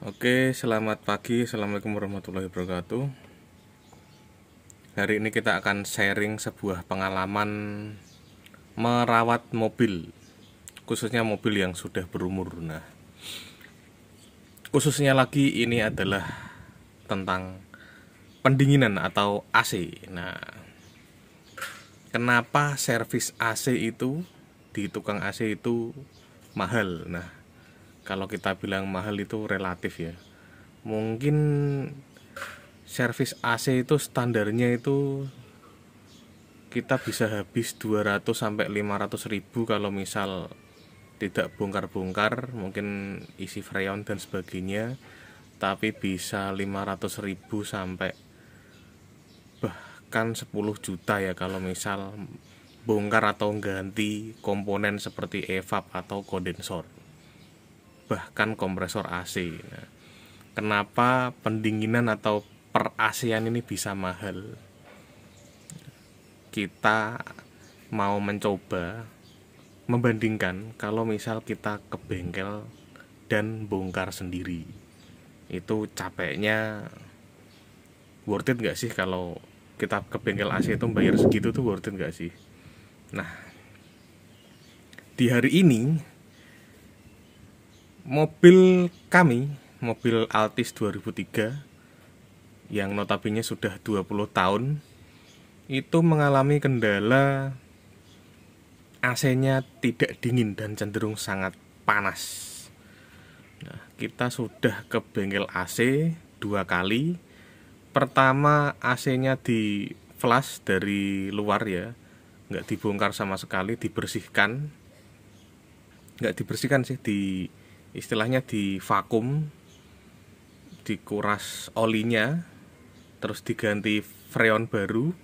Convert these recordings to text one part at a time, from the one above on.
Oke, selamat pagi. Assalamualaikum warahmatullahi wabarakatuh. Hari ini kita akan sharing sebuah pengalaman merawat mobil, khususnya mobil yang sudah berumur. Nah, khususnya lagi ini adalah tentang pendinginan atau AC. Nah, kenapa servis AC itu di tukang AC itu mahal? Nah, kalau kita bilang mahal itu relatif ya. Mungkin servis AC itu standarnya itu kita bisa habis 200 sampai 500 ribu kalau misal tidak bongkar-bongkar, mungkin isi freon dan sebagainya. Tapi bisa 500 ribu sampai bahkan 10 juta ya kalau misal bongkar atau ganti komponen seperti evap atau kondensor, bahkan kompresor AC. Nah, kenapa pendinginan atau per AC-an ini bisa mahal? Kita mau mencoba membandingkan kalau misal kita ke bengkel dan bongkar sendiri, itu capeknya worth it gak sih? Kalau kita ke bengkel AC itu bayar segitu tuh worth it gak sih? Nah, di hari ini mobil kami, mobil Altis 2003 yang notabene sudah 20 tahun, itu mengalami kendala AC-nya tidak dingin dan cenderung sangat panas. Nah, kita sudah ke bengkel AC 2 kali. Pertama, AC-nya di flush dari luar ya, nggak dibongkar sama sekali, dibersihkan. Nggak dibersihkan sih, istilahnya di vakum, dikuras olinya, terus diganti freon baru,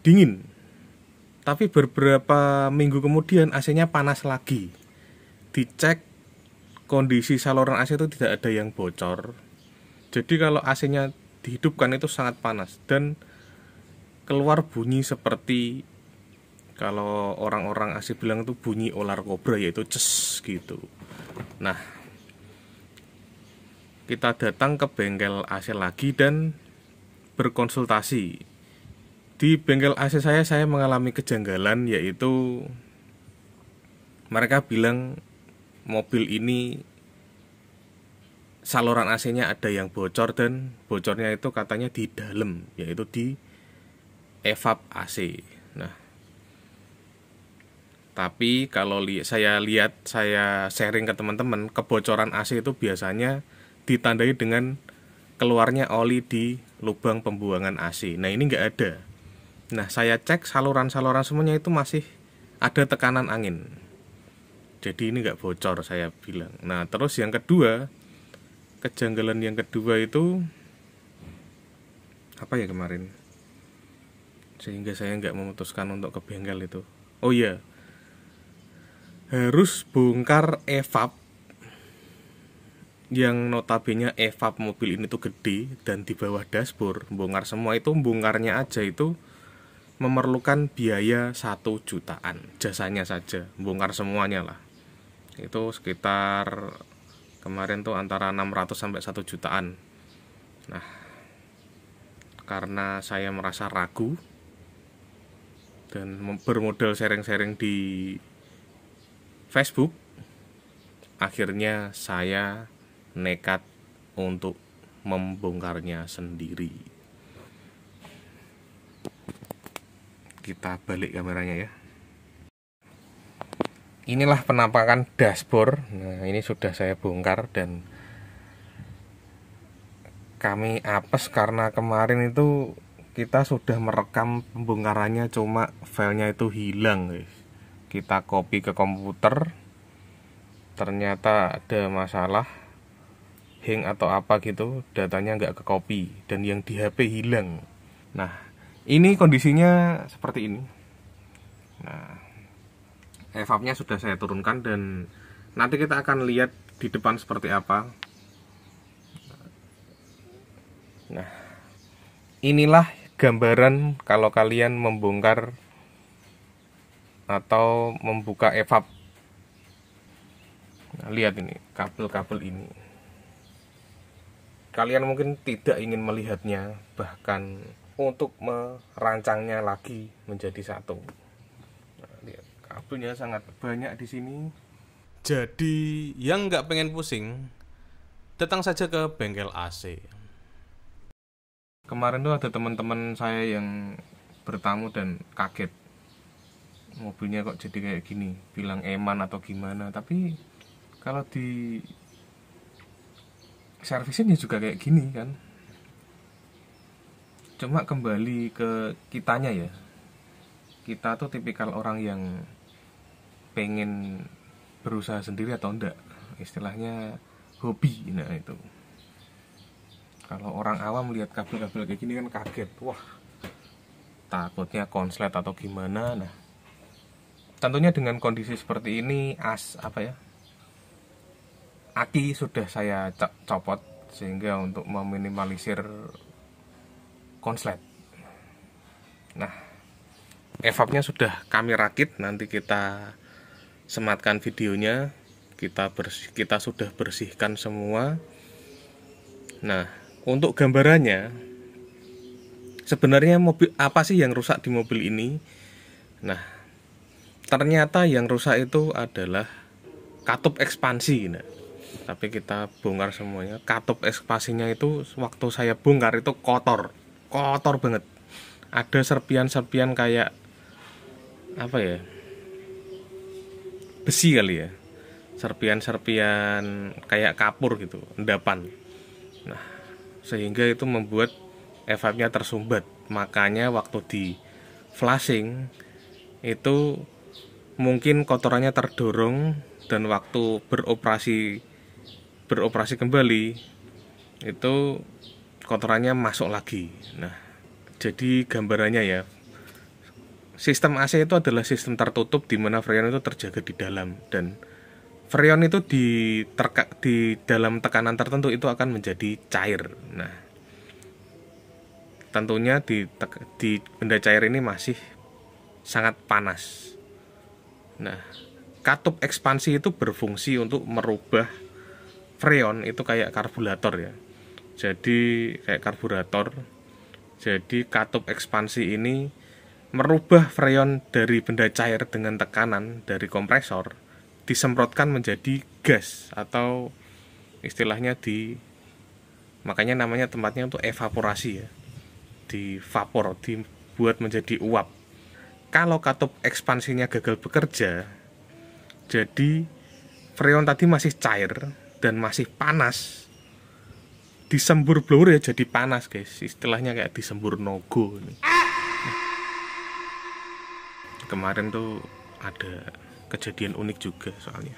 dingin. Tapi beberapa minggu kemudian AC-nya panas lagi. Dicek kondisi saluran AC itu tidak ada yang bocor. Jadi kalau AC-nya dihidupkan itu sangat panas dan keluar bunyi seperti kalau orang-orang AC bilang itu bunyi ular kobra, yaitu ces gitu. Nah, kita datang ke bengkel AC lagi dan berkonsultasi. Di bengkel AC saya mengalami kejanggalan, yaitu mereka bilang mobil ini saluran AC-nya ada yang bocor, dan bocornya itu katanya di dalam, yaitu di evap AC. Nah, tapi kalau saya sharing ke teman-teman, kebocoran AC itu biasanya ditandai dengan keluarnya oli di lubang pembuangan AC. Nah, ini nggak ada. Nah, saya cek saluran-saluran semuanya itu masih ada tekanan angin. Jadi ini nggak bocor, saya bilang. Nah, terus yang kedua, kejanggalan yang kedua itu apa ya kemarin? Sehingga saya nggak memutuskan untuk ke bengkel itu. Oh iya, harus bongkar evap, yang notabene evap mobil ini tuh gede dan di bawah dashboard. Bongkar semua itu, bongkarnya aja itu memerlukan biaya 1 jutaan, jasanya saja, bongkar semuanya lah. Itu sekitar kemarin tuh antara 600 sampai 1 jutaan. Nah, karena saya merasa ragu dan bermodal sharing-sharing di Facebook, akhirnya saya nekat untuk membongkarnya sendiri. Kita balik kameranya ya. Inilah penampakan dashboard. Nah, ini sudah saya bongkar dan kami apes karena kemarin itu kita sudah merekam pembongkarannya, cuma filenya itu hilang, guys. Kita copy ke komputer, ternyata ada masalah hang atau apa gitu, datanya nggak ke copy dan yang di HP hilang. Nah, ini kondisinya seperti ini. Nah, evapnya sudah saya turunkan dan nanti kita akan lihat di depan seperti apa. Nah, inilah gambaran kalau kalian membongkar atau membuka evap. lihat ini kabel-kabel ini. Kalian mungkin tidak ingin melihatnya, bahkan untuk merancangnya lagi menjadi satu. Nah, lihat, kabelnya sangat banyak di sini. Jadi yang nggak pengen pusing, datang saja ke bengkel AC. Kemarin tuh ada teman-teman saya yang bertamu dan kaget, mobilnya kok jadi kayak gini, bilang eman atau gimana. Tapi kalau di servisin ya juga kayak gini kan. Cuma kembali ke kitanya ya, kita tuh tipikal orang yang pengen berusaha sendiri atau enggak, istilahnya hobi. Nah itu, kalau orang awam melihat kabel-kabel kayak gini kan kaget, wah takutnya konslet atau gimana. Nah tentunya dengan kondisi seperti ini, aki sudah saya copot sehingga untuk meminimalisir konslet. Nah, evapnya sudah kami rakit, nanti kita sematkan videonya. Kita sudah bersihkan semua. Nah, untuk gambarannya, sebenarnya mobil apa sih yang rusak di mobil ini? Nah, ternyata yang rusak itu adalah katup ekspansi. Nah, tapi kita bongkar semuanya. Katup ekspansinya itu waktu saya bongkar itu kotor banget. Ada serpian-serpian kayak apa ya, besi kali ya, serpian-serpian kayak kapur gitu, endapan. Nah, sehingga itu membuat evapnya tersumbat. Makanya waktu di flashing itu mungkin kotorannya terdorong, dan waktu beroperasi kembali itu kotorannya masuk lagi. Nah, jadi gambarannya ya, sistem AC itu adalah sistem tertutup di mana freon itu terjaga di dalam, dan freon itu di dalam tekanan tertentu itu akan menjadi cair. Nah, tentunya di benda cair ini masih sangat panas. Nah, katup ekspansi itu berfungsi untuk merubah freon itu kayak karburator ya. Jadi kayak karburator. Jadi katup ekspansi ini merubah freon dari benda cair dengan tekanan dari kompresor disemprotkan menjadi gas, atau istilahnya makanya namanya tempatnya untuk evaporasi ya. Dibuat menjadi uap. Kalau katup ekspansinya gagal bekerja, jadi freon tadi masih cair dan masih panas, disembur blower ya jadi panas guys, istilahnya kayak disembur nogo. Kemarin tuh ada kejadian unik juga soalnya.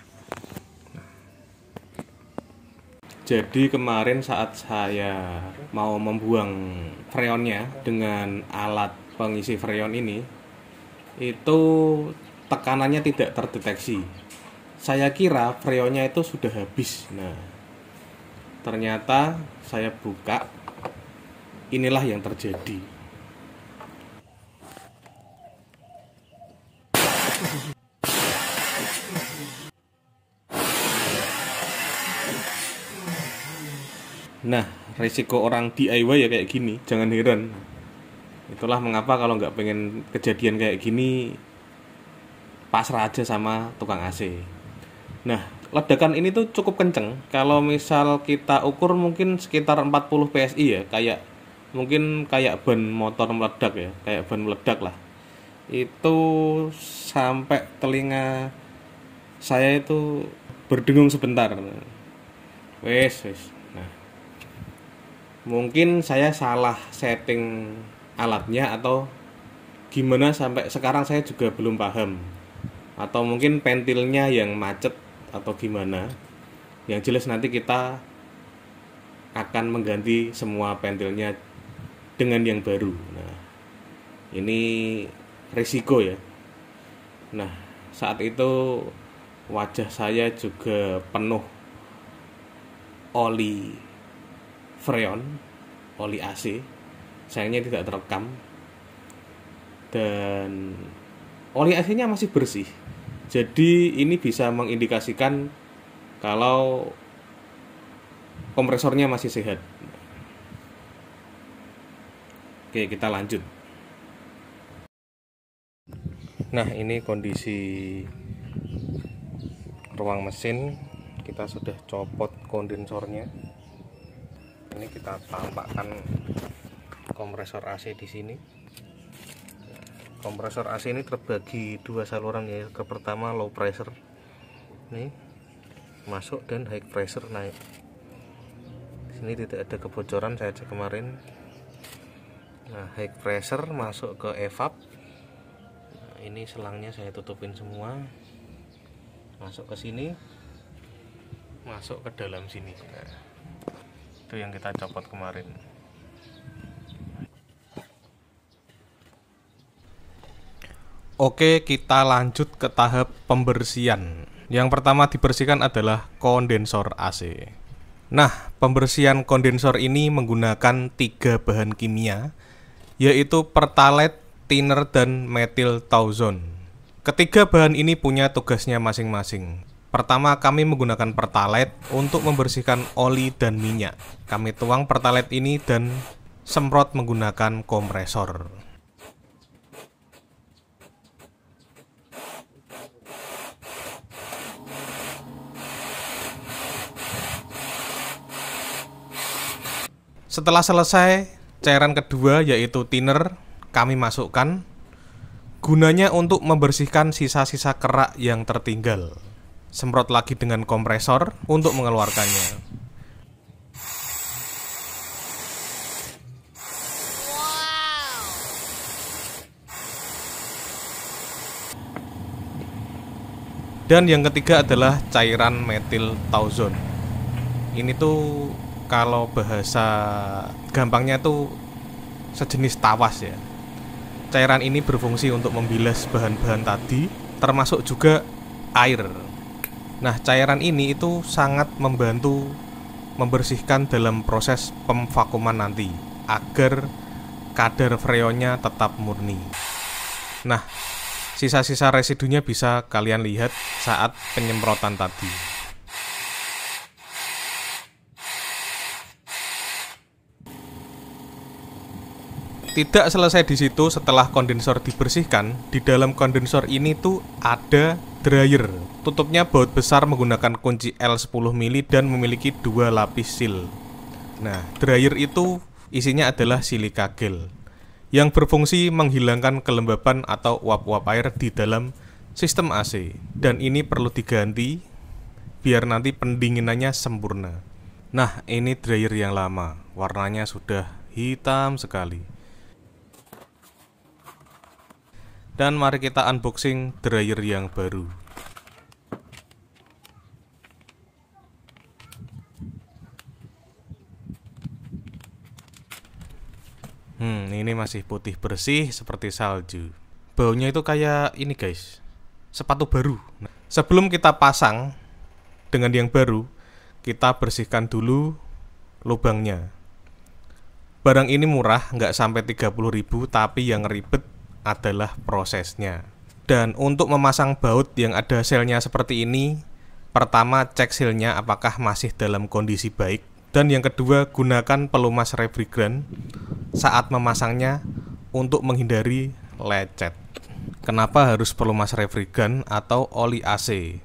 Jadi kemarin saat saya mau membuang freonnya dengan alat pengisi freon ini, itu tekanannya tidak terdeteksi. Saya kira freonnya itu sudah habis. Nah, ternyata saya buka, inilah yang terjadi. Nah, risiko orang DIY ya kayak gini, jangan heran. Itulah mengapa kalau nggak pengen kejadian kayak gini, pasrah aja sama tukang AC. Nah, ledakan ini tuh cukup kenceng. Kalau misal kita ukur mungkin sekitar 40 PSI ya, mungkin kayak ban motor meledak ya, kayak ban meledak lah. Itu sampai telinga saya itu berdengung sebentar. Wes. Nah, mungkin saya salah setting alatnya atau gimana, sampai sekarang saya juga belum paham. Atau mungkin pentilnya yang macet atau gimana. Yang jelas nanti kita akan mengganti semua pentilnya dengan yang baru. Nah, ini risiko ya. Nah, saat itu wajah saya juga penuh oli freon, oli AC. Sayangnya tidak terekam. Dan oli AC-nya masih bersih. Jadi ini bisa mengindikasikan kalau kompresornya masih sehat. Oke, kita lanjut. Nah, ini kondisi ruang mesin. Kita sudah copot kondensornya. Ini kita tampakkan kompresor AC di sini. Kompresor AC ini terbagi dua saluran ya. Ke pertama low pressure. Nih, masuk, dan high pressure naik. Di sini tidak ada kebocoran, saya cek kemarin. Nah, high pressure masuk ke evap. Nah, ini selangnya saya tutupin semua. Masuk ke sini, masuk ke dalam sini. Nah, itu yang kita copot kemarin. Oke, kita lanjut ke tahap pembersihan. Yang pertama dibersihkan adalah kondensor AC. Nah, pembersihan kondensor ini menggunakan 3 bahan kimia, yaitu pertalite, thinner, dan methyl tauxone. Ketiga bahan ini punya tugasnya masing-masing. Pertama, kami menggunakan pertalite untuk membersihkan oli dan minyak. Kami tuang pertalite ini dan semprot menggunakan kompresor. Setelah selesai, cairan kedua yaitu thinner kami masukkan, gunanya untuk membersihkan sisa-sisa kerak yang tertinggal. Semprot lagi dengan kompresor untuk mengeluarkannya. Dan yang ketiga adalah cairan methyl tauxone. Ini tuh kalau bahasa gampangnya tuh sejenis tawas ya. Cairan ini berfungsi untuk membilas bahan-bahan tadi, termasuk juga air. Nah, cairan ini itu sangat membantu membersihkan dalam proses pemvakuman nanti, agar kadar freonnya tetap murni. Nah, sisa-sisa residunya bisa kalian lihat saat penyemprotan tadi. Tidak selesai di situ. Setelah kondensor dibersihkan, di dalam kondensor ini tuh ada dryer. Tutupnya baut besar menggunakan kunci L10 mili dan memiliki 2 lapis seal. Nah, dryer itu isinya adalah silika gel yang berfungsi menghilangkan kelembapan atau uap-uap air di dalam sistem AC. Dan ini perlu diganti biar nanti pendinginannya sempurna. Nah, ini dryer yang lama, warnanya sudah hitam sekali. Dan mari kita unboxing dryer yang baru. Ini masih putih bersih seperti salju. Baunya itu kayak ini guys, sepatu baru. Nah, sebelum kita pasang dengan yang baru, kita bersihkan dulu lubangnya. Barang ini murah, nggak sampai 30.000, tapi yang ribet adalah prosesnya. Dan untuk memasang baut yang ada selnya seperti ini, pertama cek selnya apakah masih dalam kondisi baik, dan yang kedua gunakan pelumas refrigeran saat memasangnya untuk menghindari lecet. Kenapa harus pelumas refrigeran atau oli AC?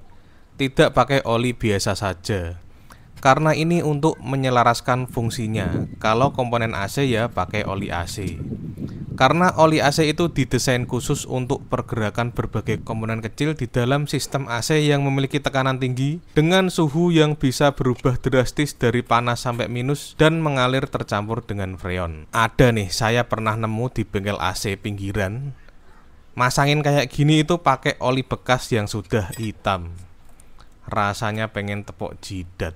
Tidak pakai oli biasa saja, karena ini untuk menyelaraskan fungsinya. Kalau komponen AC ya pakai oli AC. Karena oli AC itu didesain khusus untuk pergerakan berbagai komponen kecil di dalam sistem AC yang memiliki tekanan tinggi dengan suhu yang bisa berubah drastis dari panas sampai minus dan mengalir tercampur dengan freon. Ada nih, saya pernah nemu di bengkel AC pinggiran, masangin kayak gini itu pakai oli bekas yang sudah hitam. Rasanya pengen tepuk jidat.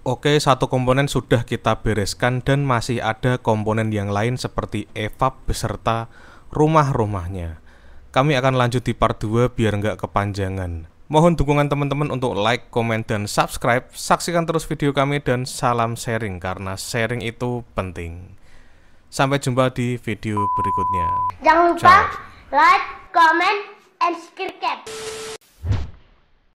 Oke, satu komponen sudah kita bereskan dan masih ada komponen yang lain seperti evap beserta rumah-rumahnya. Kami akan lanjut di part 2 biar nggak kepanjangan. Mohon dukungan teman-teman untuk like, komen, dan subscribe. Saksikan terus video kami dan salam sharing karena sharing itu penting. Sampai jumpa di video berikutnya. Jangan lupa like, comment, and Skircat.